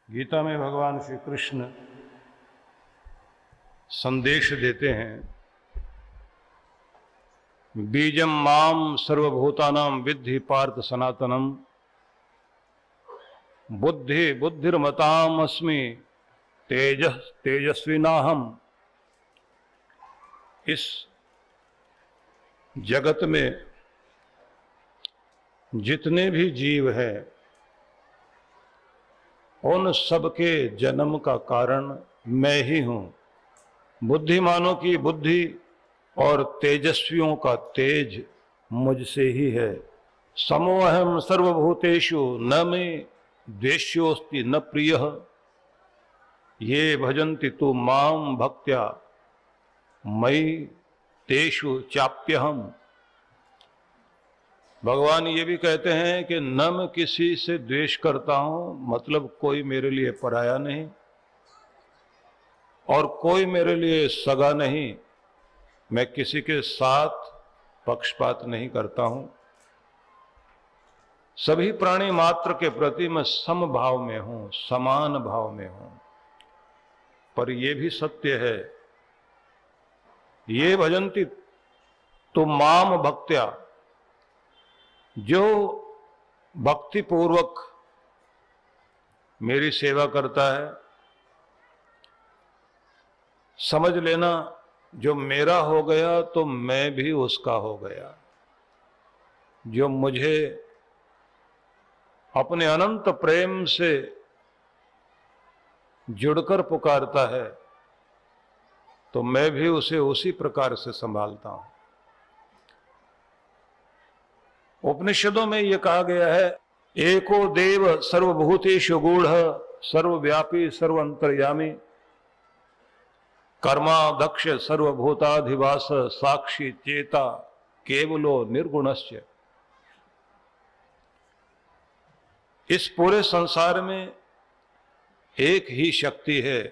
गीता में भगवान श्री कृष्ण संदेश देते हैं, बीजम माम सर्वभूतानां विद्धि पार्थ सनातनम बुद्धि बुद्धिर्मताम अस्मि तेजस्विनाहम। इस जगत में जितने भी जीव हैं उन सबके जन्म का कारण मैं ही हूं। बुद्धिमानों की बुद्धि और तेजस्वियों का तेज मुझसे ही है। समोहम सर्वभूतेषु न मे द्वेष्योस्ति न प्रियः ये भजन्ति तु मां भक्त्या मयि तेषु चाप्यहम। भगवान ये भी कहते हैं कि न मैं किसी से द्वेष करता हूं, मतलब कोई मेरे लिए पराया नहीं और कोई मेरे लिए सगा नहीं। मैं किसी के साथ पक्षपात नहीं करता हूं। सभी प्राणी मात्र के प्रति मैं समभाव में हूं, समान भाव में हूं। पर यह भी सत्य है, ये भजन्ति तो माम भक्त्या, जो भक्ति पूर्वक मेरी सेवा करता है, समझ लेना जो मेरा हो गया तो मैं भी उसका हो गया। जो मुझे अपने अनंत प्रेम से जुड़कर पुकारता है तो मैं भी उसे उसी प्रकार से संभालता हूं। उपनिषदों में यह कहा गया है, एको देव सर्वभूतेषु गूढ़ सर्वव्यापी सर्वअंतर्यामी कर्माध्यक्ष सर्वभूताधिवास साक्षी चेता केवलो निर्गुणस्य। इस पूरे संसार में एक ही शक्ति है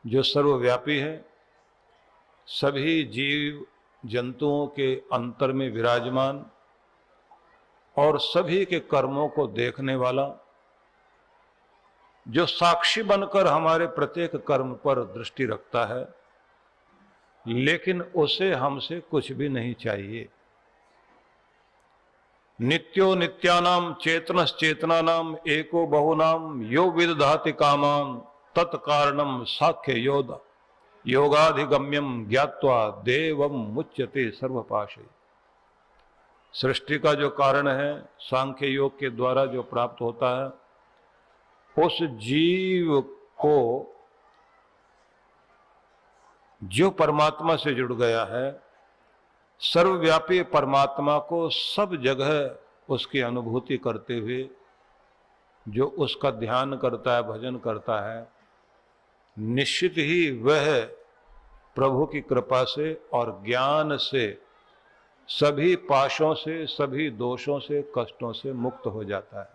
जो सर्वव्यापी है, सभी जीव जंतुओं के अंतर में विराजमान और सभी के कर्मों को देखने वाला, जो साक्षी बनकर हमारे प्रत्येक कर्म पर दृष्टि रखता है, लेकिन उसे हमसे कुछ भी नहीं चाहिए। नित्यो नित्यानाम चेतनश्चेतनानाम एको बहुनाम यो विदधाति कामाम तत्कारणम साख्य योगाधिगम्यम ज्ञात्वा देवम मुच्यते सर्वपाशै। सृष्टि का जो कारण है सांख्य योग के द्वारा जो प्राप्त होता है, उस जीव को जो परमात्मा से जुड़ गया है, सर्वव्यापी परमात्मा को सब जगह उसकी अनुभूति करते हुए जो उसका ध्यान करता है, भजन करता है, निश्चित ही वह प्रभु की कृपा से और ज्ञान से सभी पाशों से, सभी दोषों से, कष्टों से मुक्त हो जाता है।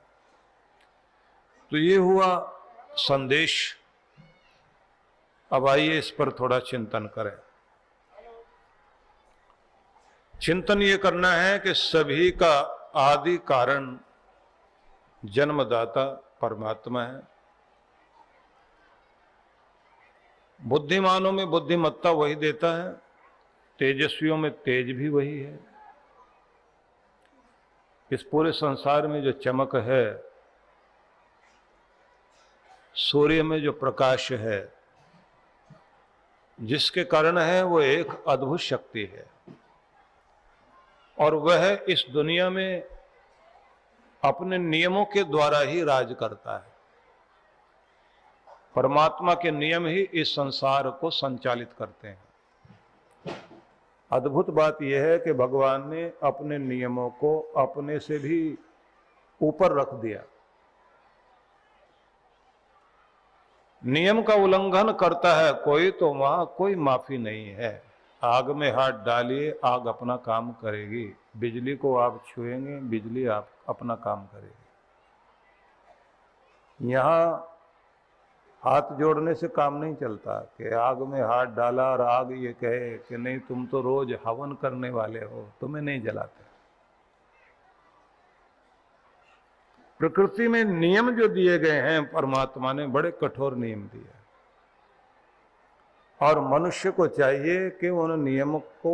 तो ये हुआ संदेश। अब आइए इस पर थोड़ा चिंतन करें। चिंतन ये करना है कि सभी का आदि कारण जन्मदाता परमात्मा है। बुद्धिमानों में बुद्धिमत्ता वही देता है, तेजस्वियों में तेज भी वही है। इस पूरे संसार में जो चमक है, सूर्य में जो प्रकाश है, जिसके कारण है वो एक अद्भुत शक्ति है और वह इस दुनिया में अपने नियमों के द्वारा ही राज करता है। परमात्मा के नियम ही इस संसार को संचालित करते हैं। अद्भुत बात यह है कि भगवान ने अपने नियमों को अपने से भी ऊपर रख दिया। नियम का उल्लंघन करता है कोई तो वहां कोई माफी नहीं है। आग में हाथ डालिए, आग अपना काम करेगी। बिजली को आप छुएंगे, बिजली आप अपना काम करेगी। यहां हाथ जोड़ने से काम नहीं चलता कि आग में हाथ डाला और आग ये कहे कि नहीं तुम तो रोज हवन करने वाले हो, तुम्हें नहीं जलाते। प्रकृति में नियम जो दिए गए हैं परमात्मा ने बड़े कठोर नियम दिए, और मनुष्य को चाहिए कि उन नियम को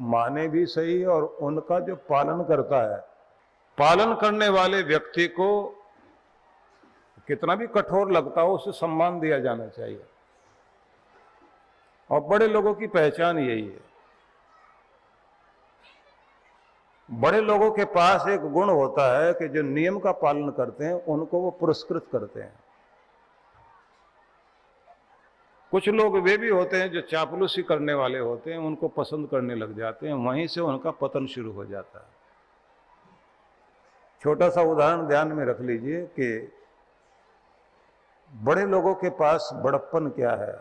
माने भी सही, और उनका जो पालन करता है, पालन करने वाले व्यक्ति को कितना भी कठोर लगता हो उसे सम्मान दिया जाना चाहिए। और बड़े लोगों की पहचान यही है। बड़े लोगों के पास एक गुण होता है कि जो नियम का पालन करते हैं उनको वो पुरस्कृत करते हैं। कुछ लोग वे भी होते हैं जो चापलूसी करने वाले होते हैं, उनको पसंद करने लग जाते हैं, वहीं से उनका पतन शुरू हो जाता है। छोटा सा उदाहरण ध्यान में रख लीजिए कि बड़े लोगों के पास बड़प्पन क्या है।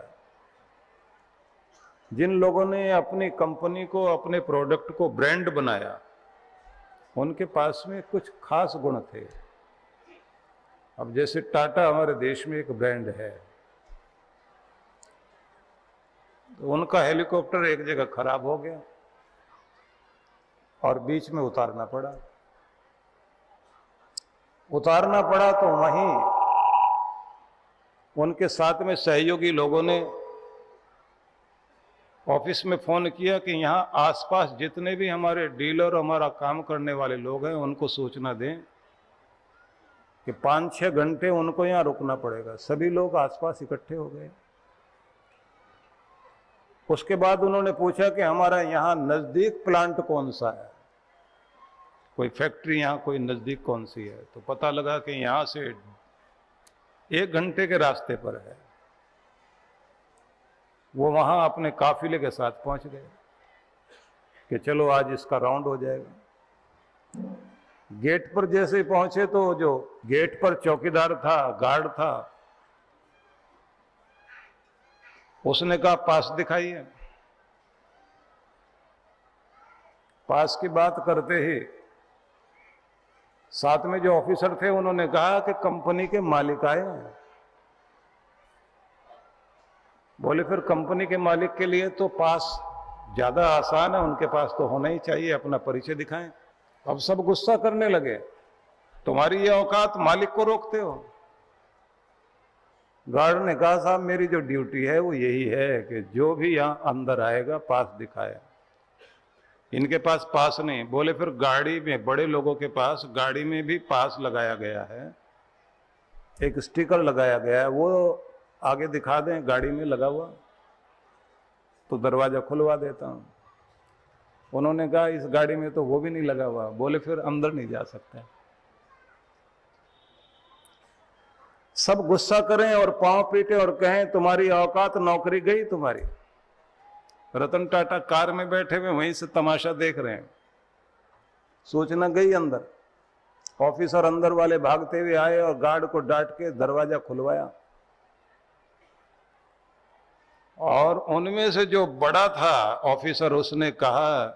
जिन लोगों ने अपनी कंपनी को, अपने प्रोडक्ट को ब्रांड बनाया, उनके पास में कुछ खास गुण थे। अब जैसे टाटा हमारे देश में एक ब्रांड है, तो उनका हेलीकॉप्टर एक जगह खराब हो गया और बीच में उतारना पड़ा। तो वहीं उनके साथ में सहयोगी लोगों ने ऑफिस में फोन किया कि यहां आसपास जितने भी हमारे डीलर, हमारा काम करने वाले लोग हैं, उनको सूचना दें कि 5-6 घंटे उनको यहां रुकना पड़ेगा। सभी लोग आसपास इकट्ठे हो गए। उसके बाद उन्होंने पूछा कि हमारा यहां नजदीक प्लांट कौन सा है, कोई फैक्ट्री यहां कोई नजदीक कौन सी है। तो पता लगा कि यहां से 1 घंटे के रास्ते पर है। वो वहां अपने काफिले के साथ पहुंच गए कि चलो आज इसका राउंड हो जाएगा। गेट पर जैसे ही पहुंचे तो जो गेट पर चौकीदार था, गार्ड था, उसने कहा पास दिखाइए। पास की बात करते ही साथ में जो ऑफिसर थे उन्होंने कहा कि कंपनी के मालिक आए हैं। बोले फिर कंपनी के मालिक के लिए तो पास ज्यादा आसान है, उनके पास तो होना ही चाहिए, अपना परिचय दिखाएं। अब सब गुस्सा करने लगे, तुम्हारी ये औकात, मालिक को रोकते हो। गार्ड ने कहा साहब मेरी जो ड्यूटी है वो यही है कि जो भी यहां अंदर आएगा पास दिखाए। इनके पास पास नहीं। बोले फिर गाड़ी में, बड़े लोगों के पास गाड़ी में भी पास लगाया गया है, एक स्टिकर लगाया गया है, वो आगे दिखा दें गाड़ी में लगा हुआ तो दरवाजा खुलवा देता हूं। उन्होंने कहा इस गाड़ी में तो वो भी नहीं लगा हुआ। बोले फिर अंदर नहीं जा सकते। सब गुस्सा करें और पांव पीटे और कहें तुम्हारी औकात, नौकरी गई तुम्हारी। रतन टाटा कार में बैठे हुए वहीं से तमाशा देख रहे हैं। सूचना गई अंदर, ऑफिसर अंदर वाले भागते हुए आए और गार्ड को डांट के दरवाजा खुलवाया। और उनमें से जो बड़ा था ऑफिसर, उसने कहा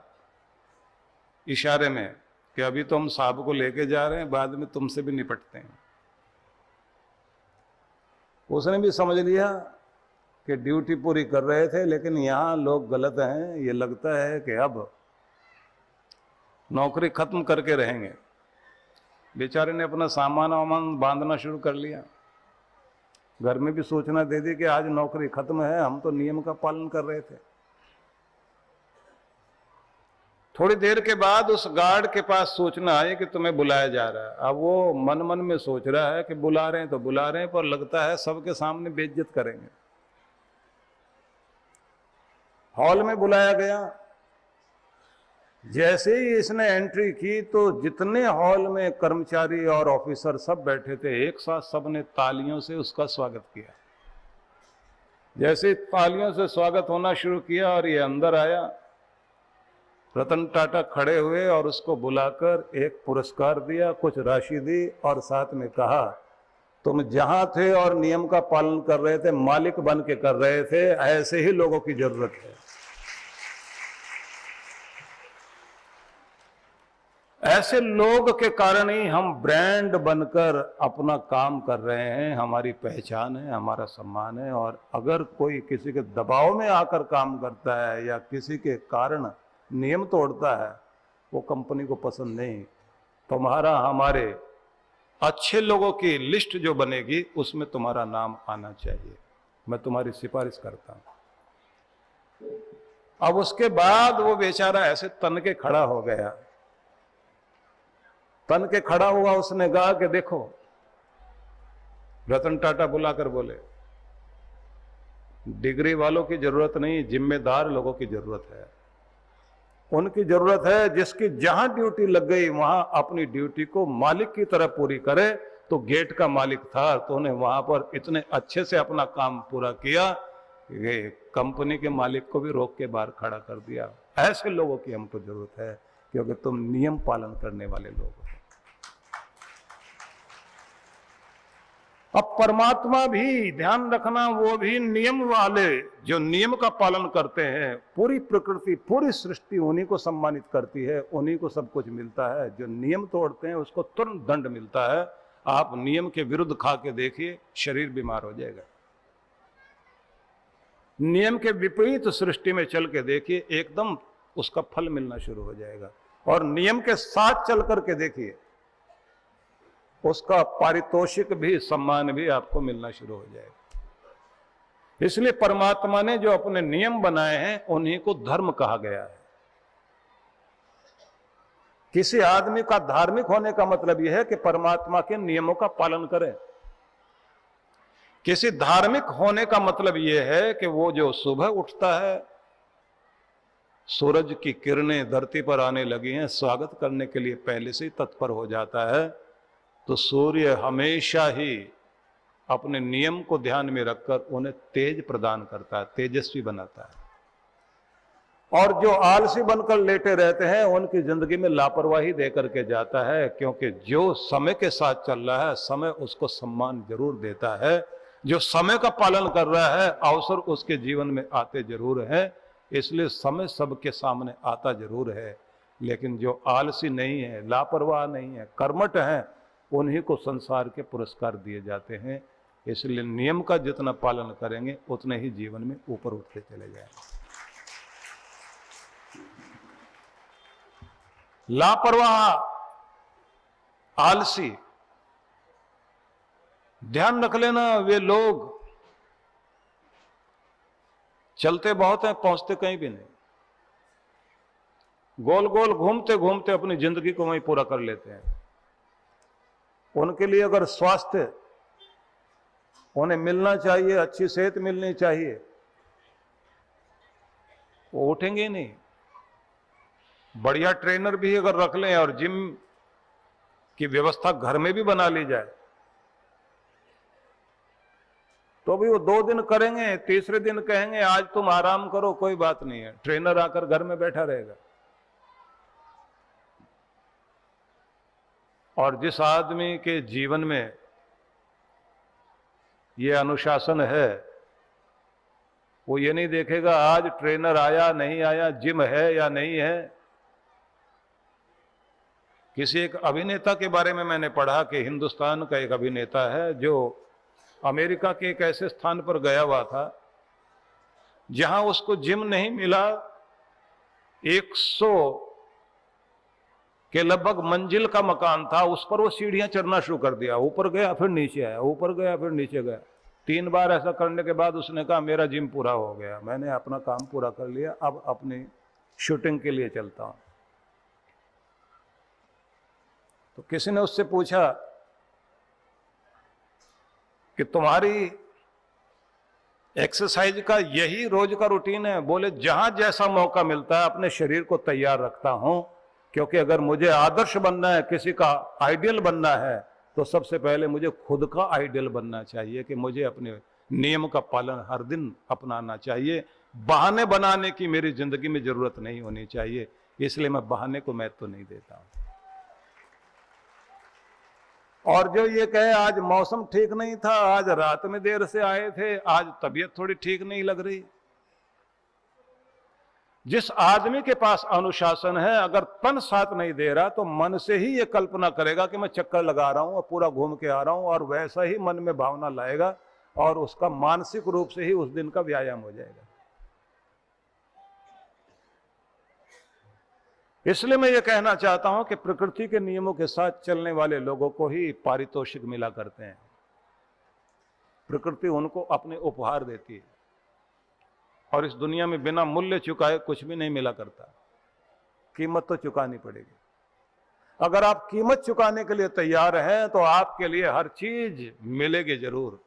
इशारे में कि अभी तो हम साहब को लेके जा रहे हैं, बाद में तुमसे भी निपटते हैं। उसने भी समझ लिया कि ड्यूटी पूरी कर रहे थे, लेकिन यहां लोग गलत हैं, ये लगता है कि अब नौकरी खत्म करके रहेंगे। बेचारे ने अपना सामान वामान बांधना शुरू कर लिया। घर में भी सूचना दे दी कि आज नौकरी खत्म है, हम तो नियम का पालन कर रहे थे। थोड़ी देर के बाद उस गार्ड के पास सूचना आई कि तुम्हें बुलाया जा रहा है। अब वो मन मन में सोच रहा है कि बुला रहे हैं तो बुला रहे हैं, पर लगता है सबके सामने बेइज्जत करेंगे। हॉल में बुलाया गया। जैसे ही इसने एंट्री की तो जितने हॉल में कर्मचारी और ऑफिसर सब बैठे थे, एक साथ सबने तालियों से उसका स्वागत किया। जैसे तालियों से स्वागत होना शुरू किया और ये अंदर आया, रतन टाटा खड़े हुए और उसको बुलाकर एक पुरस्कार दिया, कुछ राशि दी और साथ में कहा तुम जहां थे और नियम का पालन कर रहे थे, मालिक बन के कर रहे थे, ऐसे ही लोगों की जरूरत है। ऐसे लोग के कारण ही हम ब्रांड बनकर अपना काम कर रहे हैं, हमारी पहचान है, हमारा सम्मान है। और अगर कोई किसी के दबाव में आकर काम करता है या किसी के कारण नियम तोड़ता है, वो कंपनी को पसंद नहीं। तुम्हारा, हमारे अच्छे लोगों की लिस्ट जो बनेगी उसमें तुम्हारा नाम आना चाहिए, मैं तुम्हारी सिफारिश करता हूं। अब उसके बाद वो बेचारा ऐसे तन के खड़ा हो गया, तन के खड़ा हुआ, उसने कहा कि देखो, रतन टाटा बुलाकर बोले, डिग्री वालों की जरूरत नहीं, जिम्मेदार लोगों की जरूरत है। उनकी जरूरत है जिसकी जहां ड्यूटी लग गई वहां अपनी ड्यूटी को मालिक की तरह पूरी करे। तो गेट का मालिक था, तो उन्हें वहां पर इतने अच्छे से अपना काम पूरा किया, ये कंपनी के मालिक को भी रोक के बाहर खड़ा कर दिया। ऐसे लोगों की हमको जरूरत है, क्योंकि तुम नियम पालन करने वाले लोग हो। अब परमात्मा भी, ध्यान रखना, वो भी नियम वाले, जो नियम का पालन करते हैं। पूरी प्रकृति, पूरी सृष्टि उन्हीं को सम्मानित करती है, उन्हीं को सब कुछ मिलता है। जो नियम तोड़ते हैं उसको तुरंत दंड मिलता है। आप नियम के विरुद्ध खा के देखिए, शरीर बीमार हो जाएगा। नियम के विपरीत सृष्टि में चल के देखिए, एकदम उसका फल मिलना शुरू हो जाएगा। और नियम के साथ चल करके देखिए, उसका पारितोषिक भी, सम्मान भी आपको मिलना शुरू हो जाएगा। इसलिए परमात्मा ने जो अपने नियम बनाए हैं उन्हीं को धर्म कहा गया है। किसी आदमी का धार्मिक होने का मतलब यह है कि परमात्मा के नियमों का पालन करे। किसी धार्मिक होने का मतलब यह है कि वो जो सुबह उठता है, सूरज की किरणें धरती पर आने लगी हैं, स्वागत करने के लिए पहले से ही तत्पर हो जाता है। तो सूर्य हमेशा ही अपने नियम को ध्यान में रखकर उन्हें तेज प्रदान करता है, तेजस्वी बनाता है। और जो आलसी बनकर लेटे रहते हैं उनकी जिंदगी में लापरवाही देकर के जाता है, क्योंकि जो समय के साथ चल रहा है, समय उसको सम्मान जरूर देता है। जो समय का पालन कर रहा है, अवसर उसके जीवन में आते जरूर है। इसलिए समय सबके सामने आता जरूर है, लेकिन जो आलसी नहीं है, लापरवाह नहीं है, कर्मठ है, उन्हीं को संसार के पुरस्कार दिए जाते हैं। इसलिए नियम का जितना पालन करेंगे उतने ही जीवन में ऊपर उठते चले जाएंगे। लापरवाह, आलसी, ध्यान रख लेना, वे लोग चलते बहुत हैं, पहुंचते कहीं भी नहीं। गोल गोल घूमते घूमते अपनी जिंदगी को वहीं पूरा कर लेते हैं। उनके लिए अगर स्वास्थ्य उन्हें मिलना चाहिए, अच्छी सेहत मिलनी चाहिए, वो उठेंगे नहीं। बढ़िया ट्रेनर भी अगर रख लें और जिम की व्यवस्था घर में भी बना ली जाए, तो भी वो 2 दिन करेंगे, तीसरे दिन कहेंगे आज तुम आराम करो, कोई बात नहीं है। ट्रेनर आकर घर में बैठा रहेगा। और जिस आदमी के जीवन में ये अनुशासन है, वो ये नहीं देखेगा आज ट्रेनर आया नहीं आया, जिम है या नहीं है। किसी एक अभिनेता के बारे में मैंने पढ़ा कि हिंदुस्तान का एक अभिनेता है जो अमेरिका के एक ऐसे स्थान पर गया हुआ था जहां उसको जिम नहीं मिला। 100 के लगभग मंजिल का मकान था, उस पर वो सीढ़ियां चढ़ना शुरू कर दिया। ऊपर गया फिर नीचे आया, ऊपर गया फिर नीचे गया। 3 बार ऐसा करने के बाद उसने कहा मेरा जिम पूरा हो गया, मैंने अपना काम पूरा कर लिया, अब अपनी शूटिंग के लिए चलता हूं। तो किसी ने उससे पूछा कि तुम्हारी एक्सरसाइज का यही रोज का रूटीन है? बोले जहां जैसा मौका मिलता है अपने शरीर को तैयार रखता हूं, क्योंकि अगर मुझे आदर्श बनना है, किसी का आइडियल बनना है, तो सबसे पहले मुझे खुद का आइडियल बनना चाहिए कि मुझे अपने नियम का पालन हर दिन अपनाना चाहिए। बहाने बनाने की मेरी जिंदगी में जरूरत नहीं होनी चाहिए, इसलिए मैं बहाने को महत्व नहीं देता हूं। और जो ये कहे आज मौसम ठीक नहीं था, आज रात में देर से आए थे, आज तबीयत थोड़ी ठीक नहीं लग रही। जिस आदमी के पास अनुशासन है, अगर तन साथ नहीं दे रहा तो मन से ही ये कल्पना करेगा कि मैं चक्कर लगा रहा हूं और पूरा घूम के आ रहा हूं, और वैसा ही मन में भावना लाएगा और उसका मानसिक रूप से ही उस दिन का व्यायाम हो जाएगा। इसलिए मैं ये कहना चाहता हूं कि प्रकृति के नियमों के साथ चलने वाले लोगों को ही पारितोषिक मिला करते हैं। प्रकृति उनको अपने उपहार देती है और इस दुनिया में बिना मूल्य चुकाए कुछ भी नहीं मिला करता। कीमत तो चुकानी पड़ेगी। अगर आप कीमत चुकाने के लिए तैयार हैं तो आपके लिए हर चीज मिलेगी जरूर।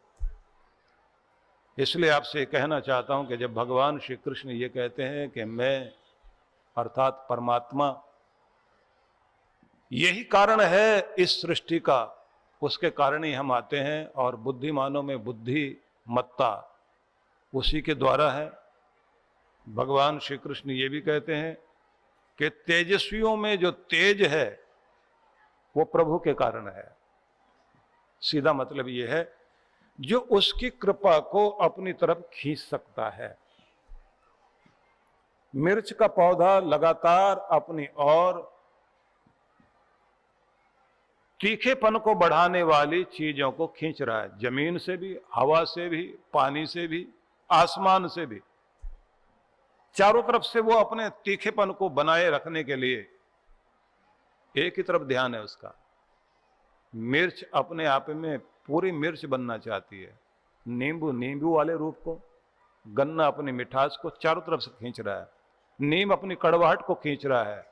इसलिए आपसे कहना चाहता हूं कि जब भगवान श्री कृष्ण ये कहते हैं कि मैं अर्थात परमात्मा यही कारण है इस सृष्टि का, उसके कारण ही हम आते हैं और बुद्धिमानों में बुद्धिमत्ता उसी के द्वारा है। भगवान श्री कृष्ण ये भी कहते हैं कि तेजस्वियों में जो तेज है वो प्रभु के कारण है। सीधा मतलब ये है जो उसकी कृपा को अपनी तरफ खींच सकता है। मिर्च का पौधा लगातार अपनी ओर तीखेपन को बढ़ाने वाली चीजों को खींच रहा है, जमीन से भी, हवा से भी, पानी से भी, आसमान से भी। चारों तरफ से वो अपने तीखेपन को बनाए रखने के लिए एक ही तरफ ध्यान है उसका। मिर्च अपने आप में पूरी मिर्च बनना चाहती है, नींबू नींबू वाले रूप को, गन्ना अपनी मिठास को चारों तरफ से खींच रहा है, नीम अपनी कड़वाहट को खींच रहा है।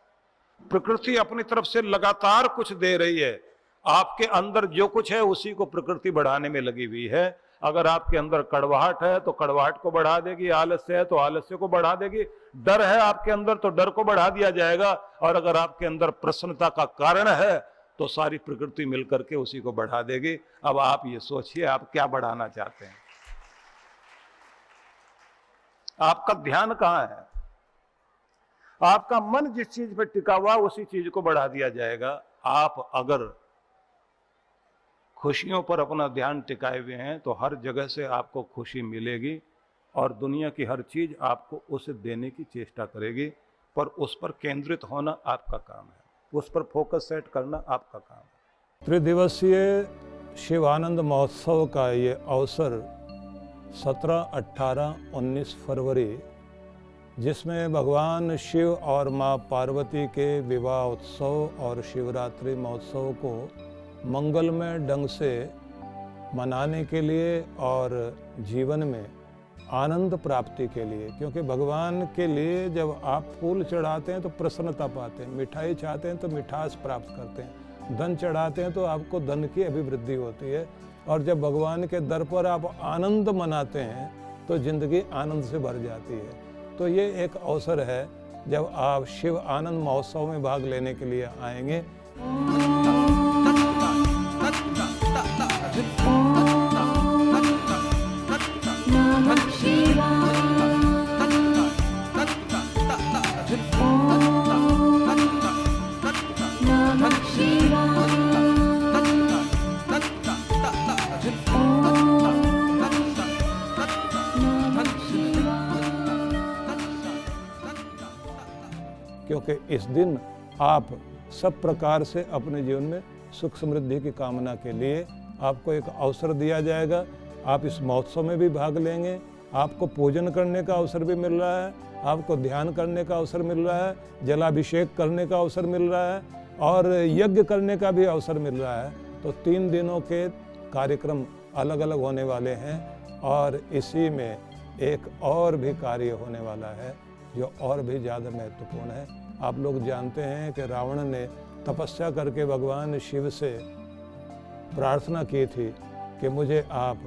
प्रकृति अपनी तरफ से लगातार कुछ दे रही है। आपके अंदर जो कुछ है उसी को प्रकृति बढ़ाने में लगी हुई है। अगर आपके अंदर कड़वाहट है तो कड़वाहट को बढ़ा देगी, आलस्य है तो आलस्य को बढ़ा देगी, डर है आपके अंदर तो डर को बढ़ा दिया जाएगा, और अगर आपके अंदर प्रसन्नता का कारण है तो सारी प्रकृति मिलकर के उसी को बढ़ा देगी। अब आप ये सोचिए आप क्या बढ़ाना चाहते हैं, आपका ध्यान कहां है? आपका मन जिस चीज पर टिका हुआ उसी चीज को बढ़ा दिया जाएगा। आप अगर खुशियों पर अपना ध्यान टिकाए हुए हैं तो हर जगह से आपको खुशी मिलेगी और दुनिया की हर चीज आपको उसे देने की चेष्टा करेगी, पर उस पर केंद्रित होना आपका काम है, उस पर फोकस सेट करना आपका काम है। त्रिदिवसीय शिवानंद महोत्सव का ये अवसर 17, 18, 19 फरवरी, जिसमें भगवान शिव और माँ पार्वती के विवाह उत्सव और शिवरात्रि महोत्सव को मंगलमय ढंग से मनाने के लिए और जीवन में आनंद प्राप्ति के लिए, क्योंकि भगवान के लिए जब आप फूल चढ़ाते हैं तो प्रसन्नता पाते हैं, मिठाई चाहते हैं तो मिठास प्राप्त करते हैं, धन चढ़ाते हैं तो आपको धन की अभिवृद्धि होती है, और जब भगवान के दर पर आप आनंद मनाते हैं तो जिंदगी आनंद से भर जाती है। तो ये एक अवसर है जब आप शिव आनंद महोत्सव में भाग लेने के लिए आएंगे। क्योंकि इस दिन आप सब प्रकार से अपने जीवन में सुख समृद्धि की कामना के लिए आपको एक अवसर दिया जाएगा। आप इस महोत्सव में भी भाग लेंगे, आपको पूजन करने का अवसर भी मिल रहा है, आपको ध्यान करने का अवसर मिल रहा है, जलाभिषेक करने का अवसर मिल रहा है और यज्ञ करने का भी अवसर मिल रहा है। तो 3 दिनों के कार्यक्रम अलग अलग होने वाले हैं और इसी में एक और भी कार्य होने वाला है जो और भी ज़्यादा महत्वपूर्ण है। आप लोग जानते हैं कि रावण ने तपस्या करके भगवान शिव से प्रार्थना की थी कि मुझे आप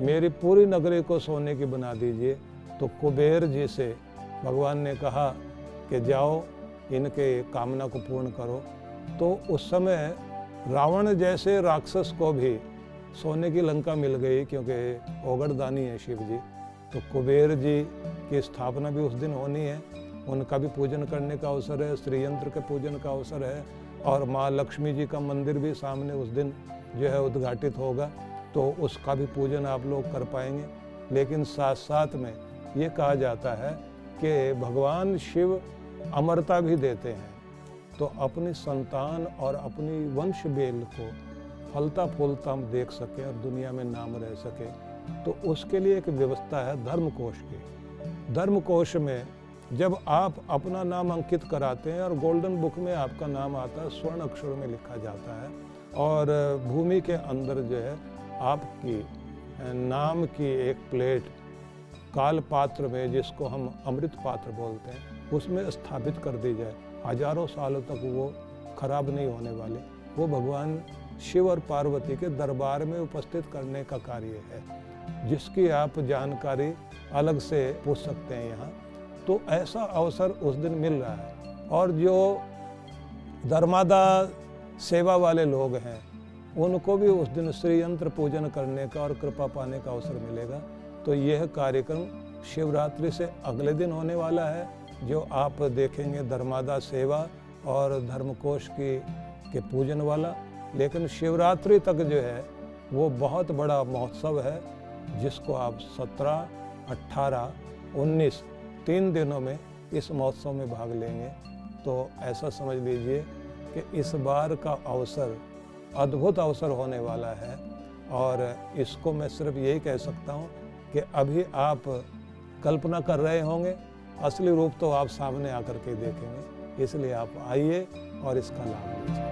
मेरी पूरी नगरी को सोने की बना दीजिए। तो कुबेर जी से भगवान ने कहा कि जाओ इनके कामना को पूर्ण करो। तो उस समय रावण जैसे राक्षस को भी सोने की लंका मिल गई, क्योंकि ओगड़दानी है शिव जी। तो कुबेर जी की स्थापना भी उस दिन होनी है, उनका भी पूजन करने का अवसर है, श्री यंत्र के पूजन का अवसर है, और माँ लक्ष्मी जी का मंदिर भी सामने उस दिन जो है उद्घाटित होगा, तो उसका भी पूजन आप लोग कर पाएंगे। लेकिन साथ साथ में ये कहा जाता है कि भगवान शिव अमरता भी देते हैं, तो अपनी संतान और अपनी वंश बेल को फलता फूलता हम देख सकें और दुनिया में नाम रह सके, तो उसके लिए एक व्यवस्था है धर्मकोश की। धर्मकोश में जब आप अपना नाम अंकित कराते हैं और गोल्डन बुक में आपका नाम आता है, स्वर्ण अक्षरों में लिखा जाता है, और भूमि के अंदर जो है आपकी नाम की एक प्लेट काल पात्र में, जिसको हम अमृत पात्र बोलते हैं, उसमें स्थापित कर दी जाए, हजारों सालों तक वो खराब नहीं होने वाले। वो भगवान शिव और पार्वती के दरबार में उपस्थित करने का कार्य है, जिसकी आप जानकारी अलग से पूछ सकते हैं यहाँ। तो ऐसा अवसर उस दिन मिल रहा है, और जो धर्मादा सेवा वाले लोग हैं उनको भी उस दिन श्री यंत्र पूजन करने का और कृपा पाने का अवसर मिलेगा। तो यह कार्यक्रम शिवरात्रि से अगले दिन होने वाला है, जो आप देखेंगे धर्मादा सेवा और धर्मकोश के पूजन वाला। लेकिन शिवरात्रि तक जो है वो बहुत बड़ा महोत्सव है, जिसको आप 17, 18, 19 3 दिनों में इस महोत्सव में भाग लेंगे। तो ऐसा समझ लीजिए कि इस बार का अवसर अद्भुत अवसर होने वाला है, और इसको मैं सिर्फ यही कह सकता हूँ कि अभी आप कल्पना कर रहे होंगे, असली रूप तो आप सामने आकर के देखेंगे। इसलिए आप आइए और इसका लाभ लीजिए।